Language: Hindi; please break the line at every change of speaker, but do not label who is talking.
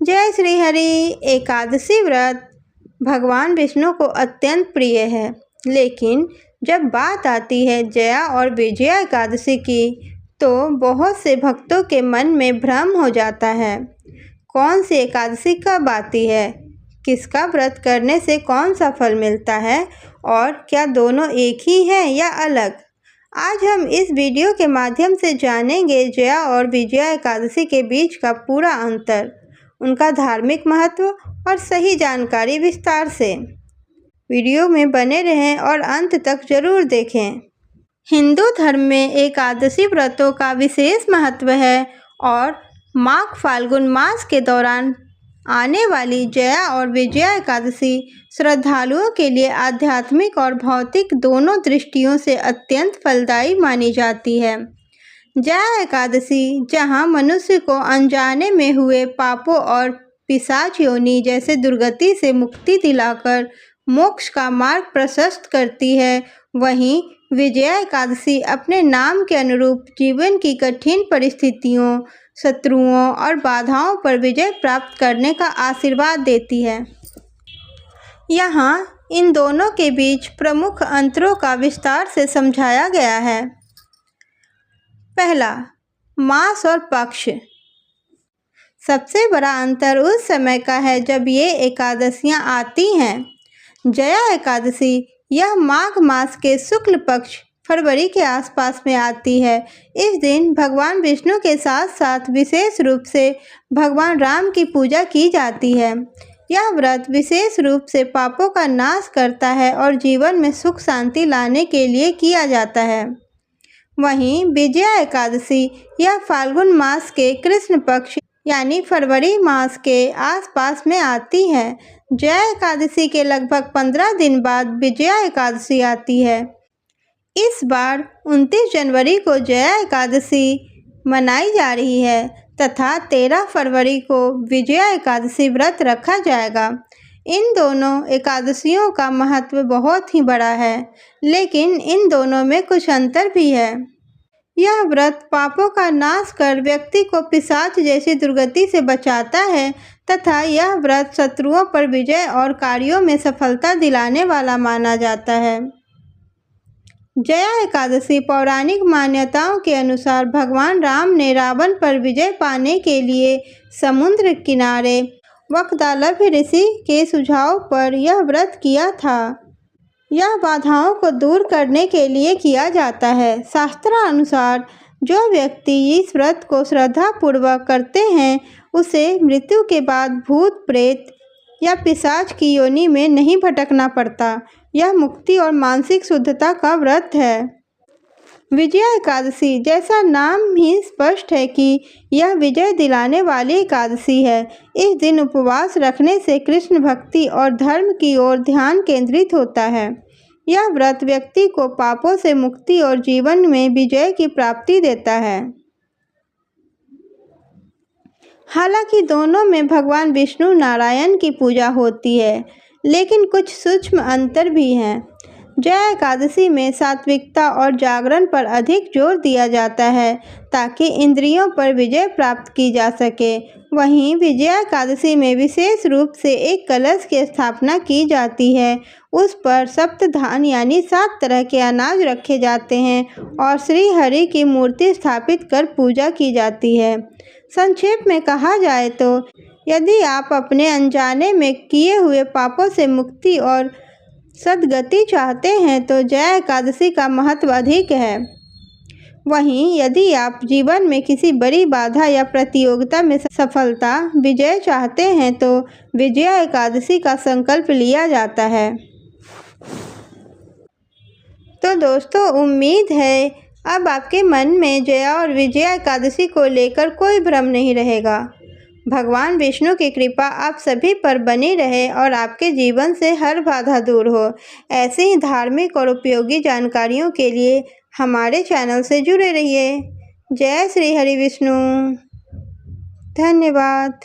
जय श्री हरि। एकादशी व्रत भगवान विष्णु को अत्यंत प्रिय है, लेकिन जब बात आती है जया और विजया एकादशी की, तो बहुत से भक्तों के मन में भ्रम हो जाता है। कौन सी एकादशी कब आती है, किसका व्रत करने से कौन सा फल मिलता है, और क्या दोनों एक ही हैं या अलग? आज हम इस वीडियो के माध्यम से जानेंगे जया और विजया एकादशी के बीच का पूरा अंतर, उनका धार्मिक महत्व और सही जानकारी विस्तार से। वीडियो में बने रहें और अंत तक जरूर देखें। हिंदू धर्म में एकादशी व्रतों का विशेष महत्व है और माघ फाल्गुन मास के दौरान आने वाली जया और विजया एकादशी श्रद्धालुओं के लिए आध्यात्मिक और भौतिक दोनों दृष्टियों से अत्यंत फलदायी मानी जाती है। जया एकादशी, जहां मनुष्य को अनजाने में हुए पापों और पिशाच योनि जैसे दुर्गति से मुक्ति दिलाकर मोक्ष का मार्ग प्रशस्त करती है, वहीं विजया एकादशी अपने नाम के अनुरूप जीवन की कठिन परिस्थितियों, शत्रुओं और बाधाओं पर विजय प्राप्त करने का आशीर्वाद देती है। यहाँ इन दोनों के बीच प्रमुख अंतरों का विस्तार से समझाया गया है। पहला, मास और पक्ष। सबसे बड़ा अंतर उस समय का है जब ये एकादशियां आती हैं। जया एकादशी यह माघ मास के शुक्ल पक्ष फरवरी के आसपास में आती है। इस दिन भगवान विष्णु के साथ साथ विशेष रूप से भगवान राम की पूजा की जाती है। यह व्रत विशेष रूप से पापों का नाश करता है और जीवन में सुख शांति लाने के लिए किया जाता है। वहीं विजया एकादशी यह फाल्गुन मास के कृष्ण पक्ष यानी फरवरी मास के आसपास में आती है। जया एकादशी के लगभग 15 दिन बाद विजया एकादशी आती है। इस बार 29 जनवरी को जया एकादशी मनाई जा रही है तथा 13 फरवरी को विजया एकादशी व्रत रखा जाएगा। इन दोनों एकादशियों का महत्व बहुत ही बड़ा है, लेकिन इन दोनों में कुछ अंतर भी है। यह व्रत पापों का नाश कर व्यक्ति को पिशाच जैसी दुर्गति से बचाता है तथा यह व्रत शत्रुओं पर विजय और कार्यों में सफलता दिलाने वाला माना जाता है। जया एकादशी पौराणिक मान्यताओं के अनुसार भगवान राम ने रावण पर विजय पाने के लिए समुद्र किनारे वक्दालभ्य ऋषि के सुझाव पर यह व्रत किया था। यह बाधाओं को दूर करने के लिए किया जाता है। शास्त्रानुसार जो व्यक्ति इस व्रत को श्रद्धापूर्वक करते हैं, उसे मृत्यु के बाद भूत प्रेत या पिशाच की योनि में नहीं भटकना पड़ता। यह मुक्ति और मानसिक शुद्धता का व्रत है। विजया एकादशी, जैसा नाम ही स्पष्ट है कि यह विजय दिलाने वाली एकादशी है। इस दिन उपवास रखने से कृष्ण भक्ति और धर्म की ओर ध्यान केंद्रित होता है। यह व्रत व्यक्ति को पापों से मुक्ति और जीवन में विजय की प्राप्ति देता है। हालांकि दोनों में भगवान विष्णु नारायण की पूजा होती है, लेकिन कुछ सूक्ष्म अंतर भी हैं। जया एकादशी में सात्विकता और जागरण पर अधिक जोर दिया जाता है ताकि इंद्रियों पर विजय प्राप्त की जा सके। वहीं विजया एकादशी में विशेष रूप से एक कलश की स्थापना की जाती है। उस पर सप्तधान यानी 7 तरह के अनाज रखे जाते हैं और श्री हरि की मूर्ति स्थापित कर पूजा की जाती है। संक्षेप में कहा जाए तो यदि आप अपने अनजाने में किए हुए पापों से मुक्ति और सद्गति चाहते हैं तो जया एकादशी का महत्व अधिक है। वहीं यदि आप जीवन में किसी बड़ी बाधा या प्रतियोगिता में सफलता विजय चाहते हैं तो विजया एकादशी का संकल्प लिया जाता है। तो दोस्तों, उम्मीद है अब आपके मन में जया और विजया एकादशी को लेकर कोई भ्रम नहीं रहेगा। भगवान विष्णु की कृपा आप सभी पर बनी रहे और आपके जीवन से हर बाधा दूर हो। ऐसे ही धार्मिक और उपयोगी जानकारियों के लिए हमारे चैनल से जुड़े रहिए। जय श्री हरि विष्णु। धन्यवाद।